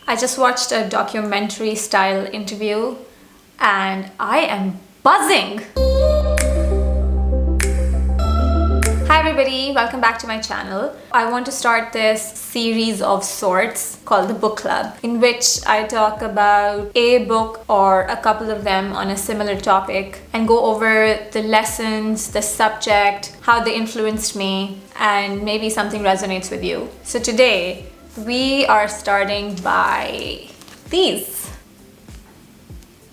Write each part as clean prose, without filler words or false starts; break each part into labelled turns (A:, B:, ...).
A: I just watched a documentary style interview and I am buzzing. Hi everybody, welcome back to my channel. I want to start this series of sorts called the book club, in which I talk about a book or a couple of them on a similar topic and go over the lessons, the subject, how they influenced me, and maybe something resonates with you. So today we are starting by these.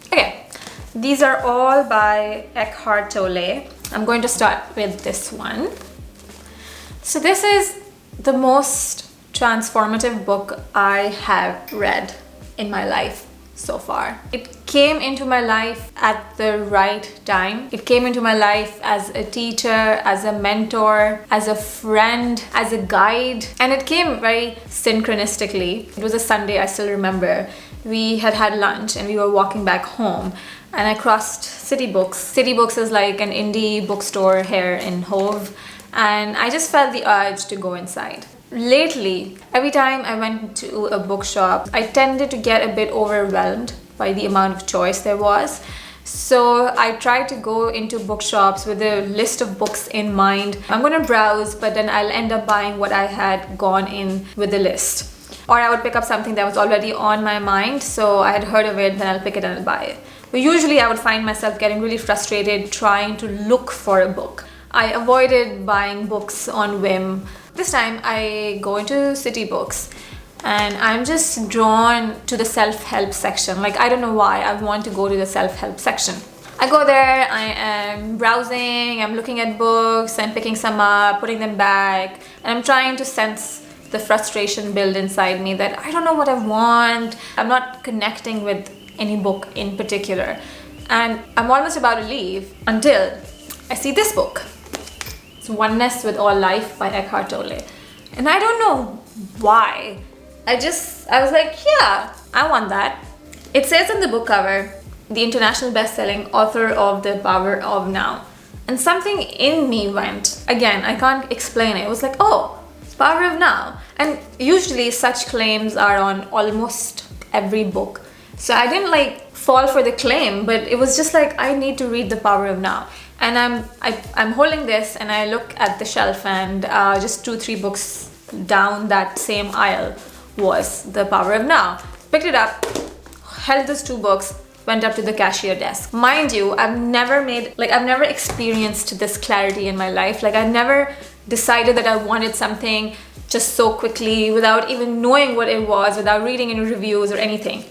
A: Okay, these are all by Eckhart Tolle. I'm going to start with this one. So this is the most transformative book I have read in my life so far. It came into my life at the right time. It came into my life as a teacher, as a mentor, as a friend, as a guide, and it came very synchronistically. It was a Sunday, I still remember. We had lunch and we were walking back home, and I crossed City Books. City Books is like an indie bookstore here in Hove, and I just felt the urge to go inside. Lately, every time I went to a bookshop, I tended to get a bit overwhelmed by the amount of choice there was. So I tried to go into bookshops with a list of books in mind. I'm gonna browse, but then I'll end up buying what I had gone in with the list. Or I would pick up something that was already on my mind, so I had heard of it, then I'll pick it and I'll buy it. But usually I would find myself getting really frustrated trying to look for a book. I avoided buying books on whim. This time I go into City Books and I'm just drawn to the self-help section. Like, I don't know why I want to go to the self-help section. I go there, I am browsing, I'm looking at books, I'm picking some up, putting them back, and I'm trying to sense the frustration build inside me that I don't know what I want. I'm not connecting with any book in particular. And I'm almost about to leave until I see this book. It's Oneness with All Life by Eckhart Tolle. And I don't know why. I was like, yeah, I want that. It says on the book cover, the international best-selling author of The Power of Now. And something in me went, again, I can't explain it. It was like, oh, Power of Now. And usually such claims are on almost every book. So I didn't fall for the claim, but it was just like, I need to read The Power of Now. And I'm holding this and I look at the shelf, and just 2-3 books down that same aisle was The Power of Now. Picked it up, held those 2 books, went up to the cashier desk. Mind you, I've never experienced this clarity in my life. Like, I've never decided that I wanted something just so quickly without even knowing what it was, without reading any reviews or anything.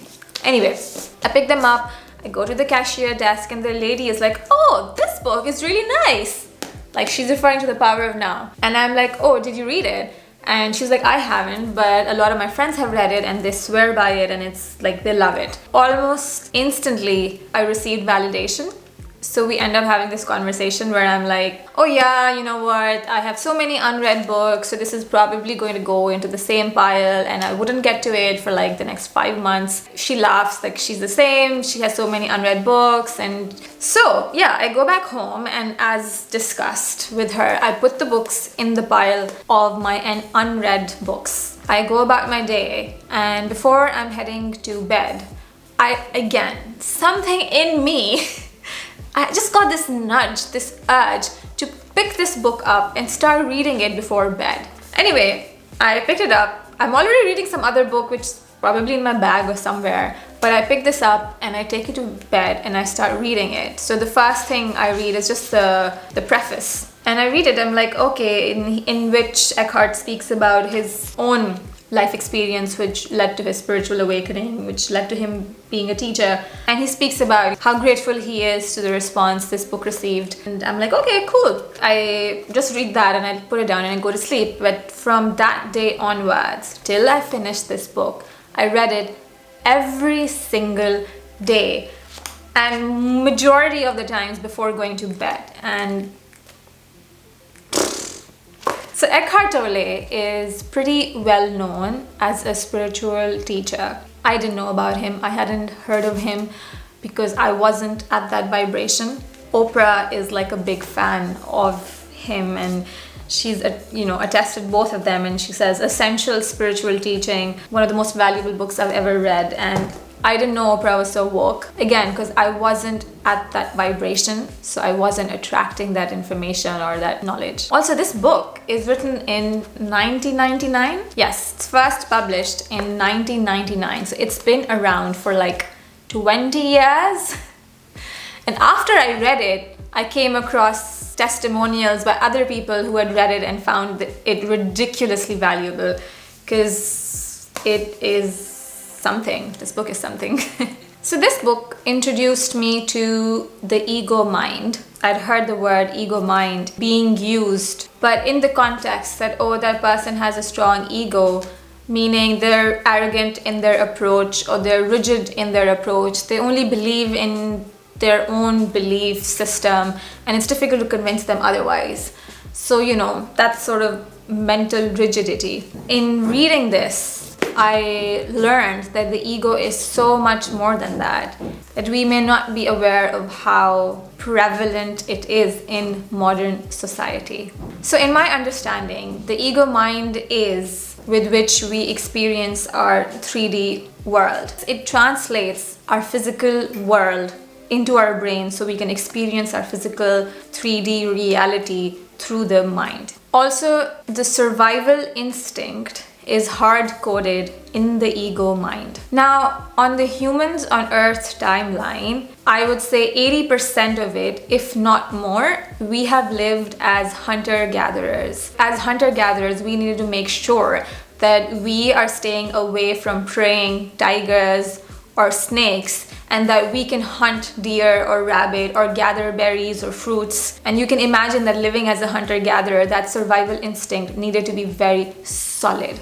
A: Anyway, I picked them up. I go to the cashier desk and the lady is like, oh, this book is really nice. Like, she's referring to The Power of Now. And I'm like, oh, did you read it? And she's like, I haven't, but a lot of my friends have read it and they swear by it and it's like they love it. Almost instantly, I received validation. So we end up having this conversation where I'm like, oh yeah, you know what? I have so many unread books, so this is probably going to go into the same pile and I wouldn't get to it for like the next 5 months. She laughs like she's the same. She has so many unread books. And so yeah, I go back home and as discussed with her, I put the books in the pile of my unread books. I go about my day, and before I'm heading to bed, something in me I just got this nudge, this urge to pick this book up and start reading it before bed. Anyway, I picked it up. I'm already reading some other book which is probably in my bag or somewhere, but I pick this up and I take it to bed and I start reading it. So the first thing I read is just the preface. And I read it, I'm like, okay, in which Eckhart speaks about his own life experience, which led to his spiritual awakening, which led to him being a teacher. And he speaks about how grateful he is to the response this book received. And I'm like, okay, cool. I just read that and I put it down and I go to sleep. But from that day onwards, till I finished this book, I read it every single day. And majority of the times before going to bed. And so Eckhart Tolle is pretty well known as a spiritual teacher. I didn't know about him. I hadn't heard of him because I wasn't at that vibration. Oprah is like a big fan of him and she's attested both of them, and she says essential spiritual teaching, one of the most valuable books I've ever read. And I didn't know Oprah was so woke, again, because I wasn't at that vibration, so I wasn't attracting that information or that knowledge. Also, this book is written in 1999. Yes, it's first published in 1999, so it's been around for like 20 years. And after I read it, I came across testimonials by other people who had read it and found it ridiculously valuable, because it is something. This book is something. So this book introduced me to the ego mind. I'd heard the word ego mind being used, but in the context that, oh, that person has a strong ego, meaning they're arrogant in their approach or they're rigid in their approach. They only believe in their own belief system and it's difficult to convince them otherwise. So, that's sort of mental rigidity. In reading this, I learned that the ego is so much more than that we may not be aware of how prevalent it is in modern society. So in my understanding, the ego mind is with which we experience our 3D world. It translates our physical world into our brain so we can experience our physical 3D reality through the mind. Also, the survival instinct is hard-coded in the ego mind. Now, on the humans on Earth timeline, I would say 80% of it, if not more, we have lived as hunter-gatherers. As hunter-gatherers, we needed to make sure that we are staying away from preying tigers or snakes, and that we can hunt deer or rabbit or gather berries or fruits. And you can imagine that living as a hunter-gatherer, that survival instinct needed to be very solid.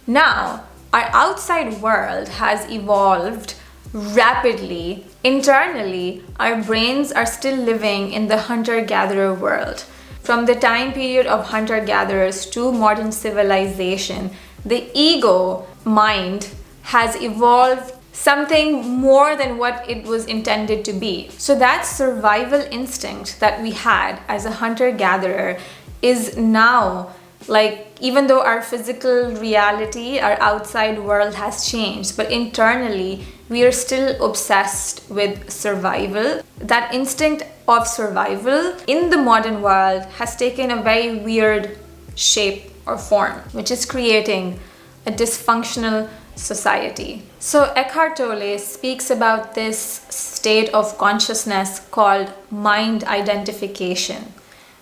A: Now, our outside world has evolved rapidly. Internally, our brains are still living in the hunter-gatherer world. From the time period of hunter-gatherers to modern civilization, the ego mind has evolved something more than what it was intended to be. So that survival instinct that we had as a hunter-gatherer is now, like, even though our physical reality, our outside world has changed, but internally we are still obsessed with survival. That instinct of survival in the modern world has taken a very weird shape or form, which is creating a dysfunctional society. So Eckhart Tolle speaks about this state of consciousness called mind identification,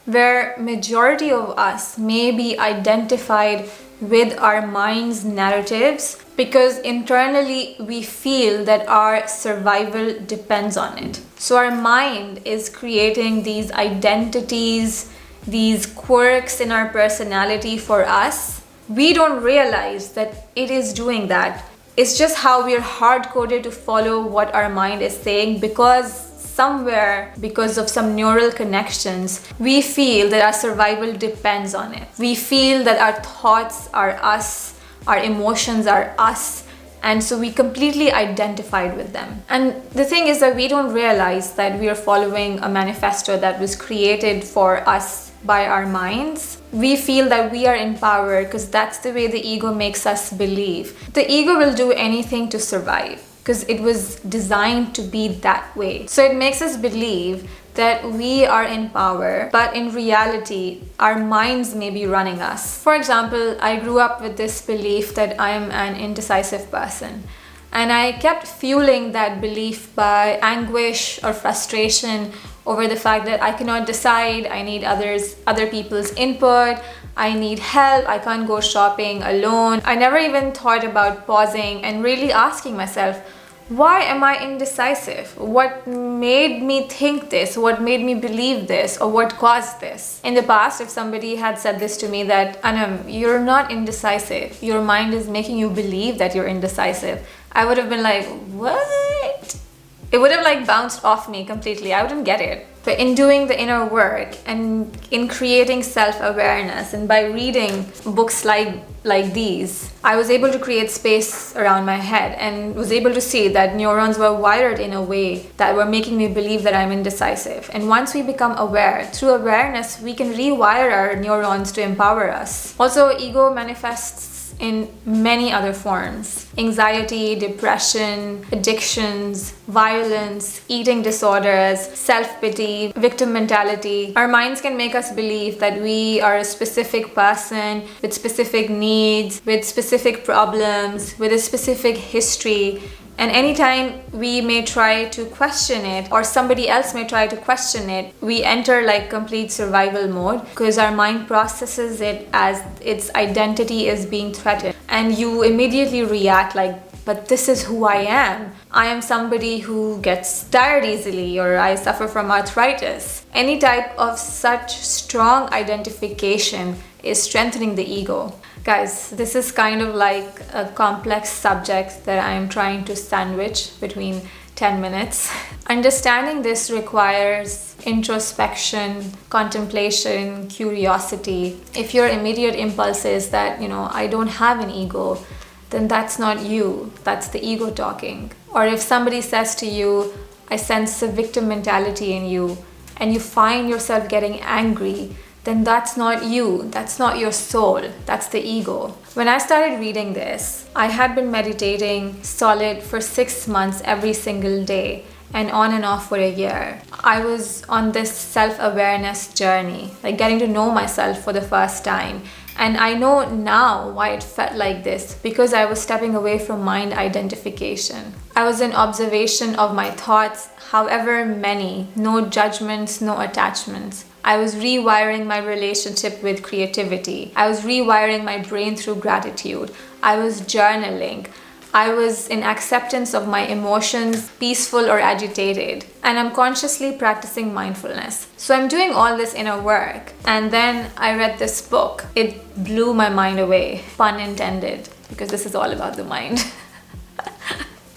A: where majority of us may be identified with our mind's narratives because internally we feel that our survival depends on it. So our mind is creating these identities, these quirks in our personality for us. We don't realize that it is doing that. It's just how we are hard-coded to follow what our mind is saying, because somewhere, because of some neural connections, we feel that our survival depends on it. We feel that our thoughts are us, our emotions are us, and so we completely identified with them. And the thing is that we don't realize that we are following a manifesto that was created for us by our minds. We feel that we are in power because that's the way the ego makes us believe. The ego will do anything to survive because it was designed to be that way. So it makes us believe that we are in power, but in reality, our minds may be running us. For example, I grew up with this belief that I am an indecisive person. And I kept fueling that belief by anguish or frustration over the fact that I cannot decide, I need other people's input, I need help, I can't go shopping alone. I never even thought about pausing and really asking myself, why am I indecisive? What made me think this? What made me believe this? Or what caused this? In the past, if somebody had said this to me that, Anam, you're not indecisive, your mind is making you believe that you're indecisive, I would have been like, what? It would have like bounced off me completely. I wouldn't get it. But in doing the inner work and in creating self-awareness, and by reading books like these, I was able to create space around my head and was able to see that neurons were wired in a way that were making me believe that I'm indecisive. And once we become aware, through awareness, we can rewire our neurons to empower us. Also, ego manifests in many other forms: anxiety, depression, addictions, violence, eating disorders, self-pity, victim mentality. Our minds can make us believe that we are a specific person with specific needs, with specific problems, with a specific history. And anytime we may try to question it, or somebody else may try to question it, we enter like complete survival mode, because our mind processes it as its identity is being threatened. And you immediately react like, but this is who I am. I am somebody who gets tired easily, or I suffer from arthritis. Any type of such strong identification is strengthening the ego. Guys, this is kind of like a complex subject that I'm trying to sandwich between 10 minutes. Understanding this requires introspection, contemplation, curiosity. If your immediate impulse is that, I don't have an ego, then that's not you, that's the ego talking. Or if somebody says to you, I sense a victim mentality in you, and you find yourself getting angry, then that's not you, that's not your soul, that's the ego. When I started reading this, I had been meditating solid for 6 months every single day, and on and off for a year. I was on this self-awareness journey, like getting to know myself for the first time. And I know now why it felt like this, because I was stepping away from mind identification. I was in observation of my thoughts, however many, no judgments, no attachments. I was rewiring my relationship with creativity. I was rewiring my brain through gratitude. I was journaling. I was in acceptance of my emotions, peaceful or agitated. And I'm consciously practicing mindfulness. So I'm doing all this inner work. And then I read this book. It blew my mind away, pun intended, because this is all about the mind.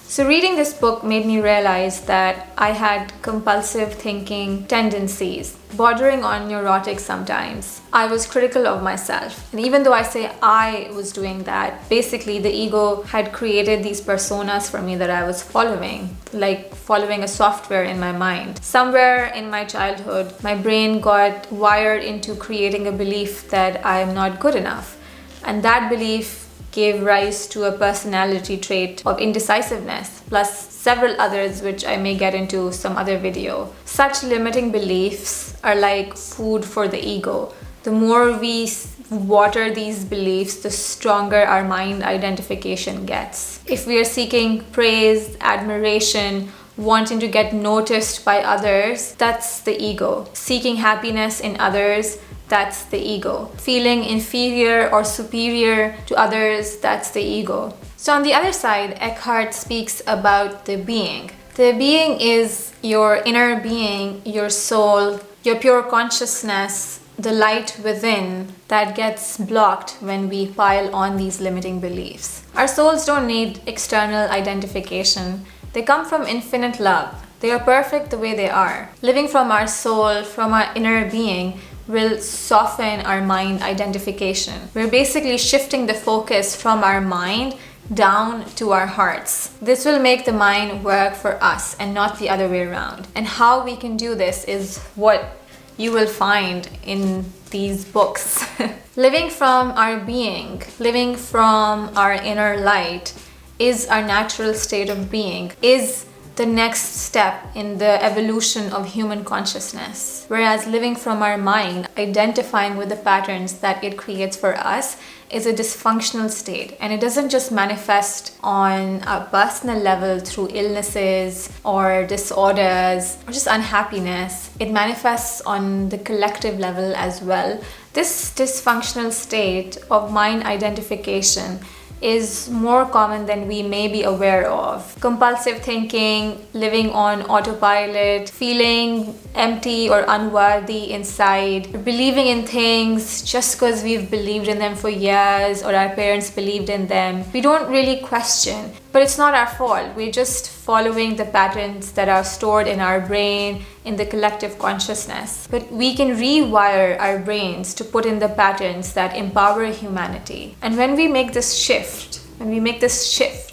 A: So reading this book made me realize that I had compulsive thinking tendencies, bordering on neurotic sometimes. I was critical of myself. And even though I say I was doing that, basically the ego had created these personas for me that I was following, like following a software in my mind. Somewhere in my childhood, my brain got wired into creating a belief that I am not good enough. And that belief gave rise to a personality trait of indecisiveness, plus several others which I may get into some other video. Such limiting beliefs are like food for the ego. The more we water these beliefs, the stronger our mind identification gets. If we are seeking praise, admiration, wanting to get noticed by others, that's the ego. Seeking happiness in others, that's the ego. Feeling inferior or superior to others, that's the ego. So on the other side, Eckhart speaks about the being. The being is your inner being, your soul, your pure consciousness, the light within that gets blocked when we pile on these limiting beliefs. Our souls don't need external identification. They come from infinite love. They are perfect the way they are. Living from our soul, from our inner being, will soften our mind identification. We're basically shifting the focus from our mind down to our hearts. This will make the mind work for us and not the other way around. And how we can do this is what you will find in these books. Living from our being, living from our inner light is our natural state of being, is the next step in the evolution of human consciousness. Whereas living from our mind, identifying with the patterns that it creates for us, is a dysfunctional state. And it doesn't just manifest on a personal level through illnesses or disorders or just unhappiness. It manifests on the collective level as well. This dysfunctional state of mind identification is more common than we may be aware of. Compulsive thinking, living on autopilot, feeling empty or unworthy inside, believing in things just because we've believed in them for years or our parents believed in them. We don't really question. But it's not our fault. We're just following the patterns that are stored in our brain, in the collective consciousness. But we can rewire our brains to put in the patterns that empower humanity. And when we make this shift,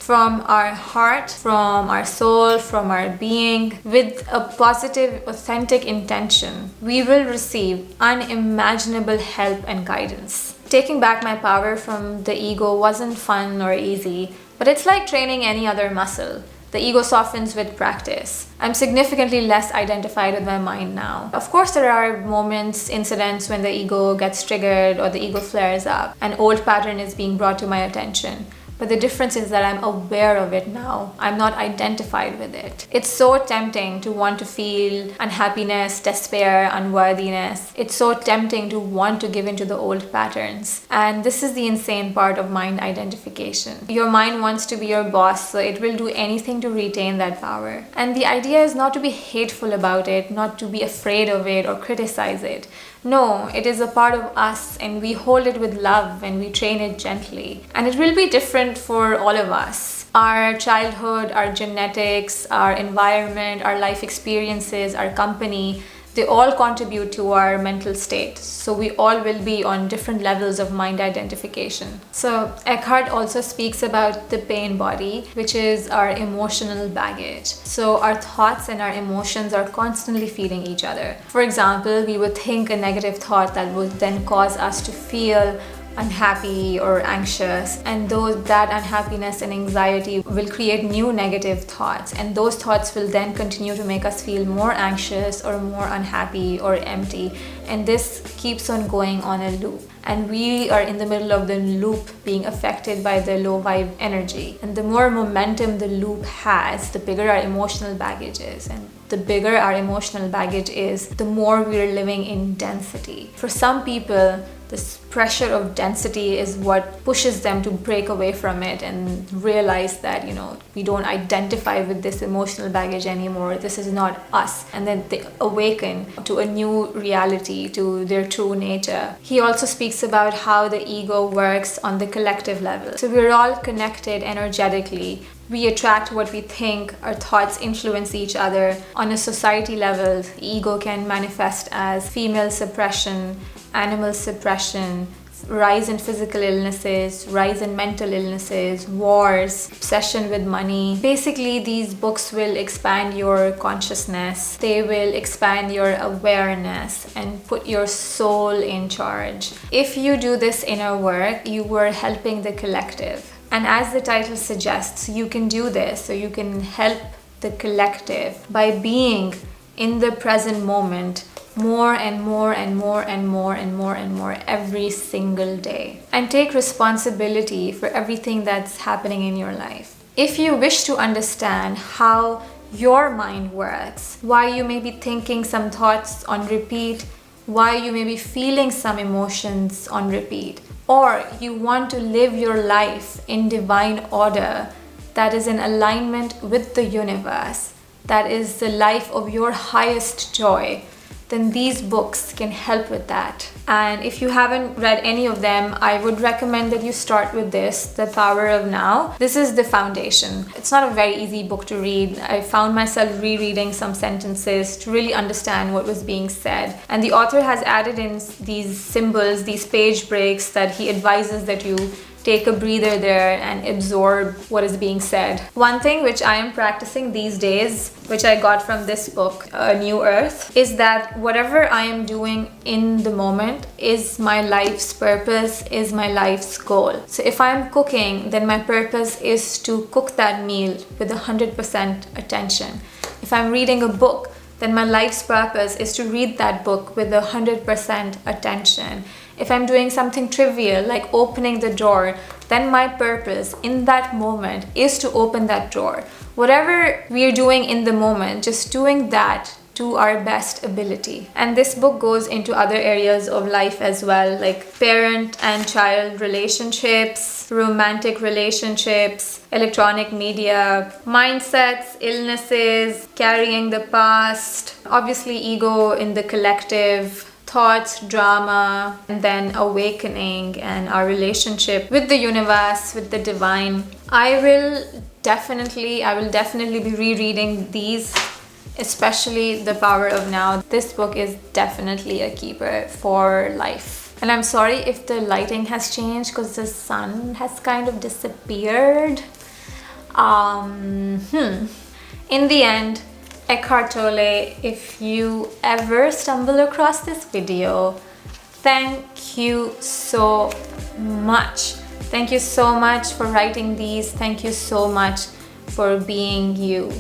A: from our heart, from our soul, from our being, with a positive, authentic intention, we will receive unimaginable help and guidance. Taking back my power from the ego wasn't fun or easy, but it's like training any other muscle. The ego softens with practice. I'm significantly less identified with my mind now. Of course, there are moments, incidents when the ego gets triggered or the ego flares up. An old pattern is being brought to my attention. But the difference is that I'm aware of it now. I'm not identified with it. It's so tempting to want to feel unhappiness, despair, unworthiness. It's so tempting to want to give into the old patterns. And this is the insane part of mind identification. Your mind wants to be your boss, so it will do anything to retain that power. And the idea is not to be hateful about it, not to be afraid of it or criticize it. No, it is a part of us, and we hold it with love and we train it gently. And it will be different for all of us. Our childhood, our genetics, our environment, our life experiences, our company, they all contribute to our mental state. So we all will be on different levels of mind identification. So Eckhart also speaks about the pain body, which is our emotional baggage. So our thoughts and our emotions are constantly feeding each other. For example, we would think a negative thought that would then cause us to feel unhappy or anxious, and that unhappiness and anxiety will create new negative thoughts, and those thoughts will then continue to make us feel more anxious or more unhappy or empty, and this keeps on going on a loop. And we are in the middle of the loop being affected by the low vibe energy. And the more momentum the loop has, the bigger our emotional baggage is. And the bigger our emotional baggage is, the more we're living in density. For some people, this pressure of density is what pushes them to break away from it and realize that, we don't identify with this emotional baggage anymore. This is not us. And then they awaken to a new reality, to their true nature. He also speaks about how the ego works on the collective level. So we're all connected energetically. We attract what we think, our thoughts influence each other. On a society level, the ego can manifest as female suppression, animal suppression, rise in physical illnesses, rise in mental illnesses, wars, obsession with money. Basically, these books will expand your consciousness. They will expand your awareness and put your soul in charge. If you do this inner work, you are helping the collective. And as the title suggests, you can do this, so you can help the collective by being in the present moment more and more and more and more and more and more every single day. And take responsibility for everything that's happening in your life. If you wish to understand how your mind works, why you may be thinking some thoughts on repeat, why you may be feeling some emotions on repeat, or you want to live your life in divine order that is in alignment with the universe, that is the life of your highest joy, then these books can help with that. And if you haven't read any of them, I would recommend that you start with this, The Power of Now. This is the foundation. It's not a very easy book to read. I found myself rereading some sentences to really understand what was being said. And the author has added in these symbols, these page breaks, that he advises that you take a breather there and absorb what is being said. One thing which I am practicing these days, which I got from this book, A New Earth, is that whatever I am doing in the moment is my life's purpose, is my life's goal. So if I'm cooking, then my purpose is to cook that meal with 100% attention. If I'm reading a book, then my life's purpose is to read that book with 100% attention. If I'm doing something trivial like opening the door, then my purpose in that moment is to open that door. Whatever we're doing in the moment, just doing that to our best ability. And this book goes into other areas of life as well, like parent and child relationships, romantic relationships, electronic media, mindsets, illnesses, carrying the past, obviously ego in the collective, thoughts, drama, and then awakening and our relationship with the universe, with the divine. I will I will definitely be rereading these, especially The Power of Now. This book is definitely a keeper for life. And I'm sorry if the lighting has changed because the sun has kind of disappeared. In the end, Eckhart Tolle, if you ever stumble across this video, thank you so much. Thank you so much for writing these. Thank you so much for being you.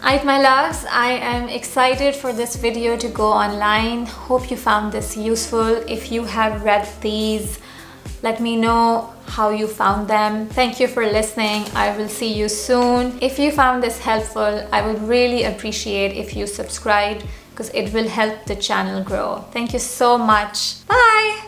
A: Alright, my loves, I am excited for this video to go online. Hope you found this useful. If you have read these, let me know how you found them. Thank you for listening. I will see you soon. If you found this helpful, I would really appreciate if you subscribed because it will help the channel grow. Thank you so much. Bye!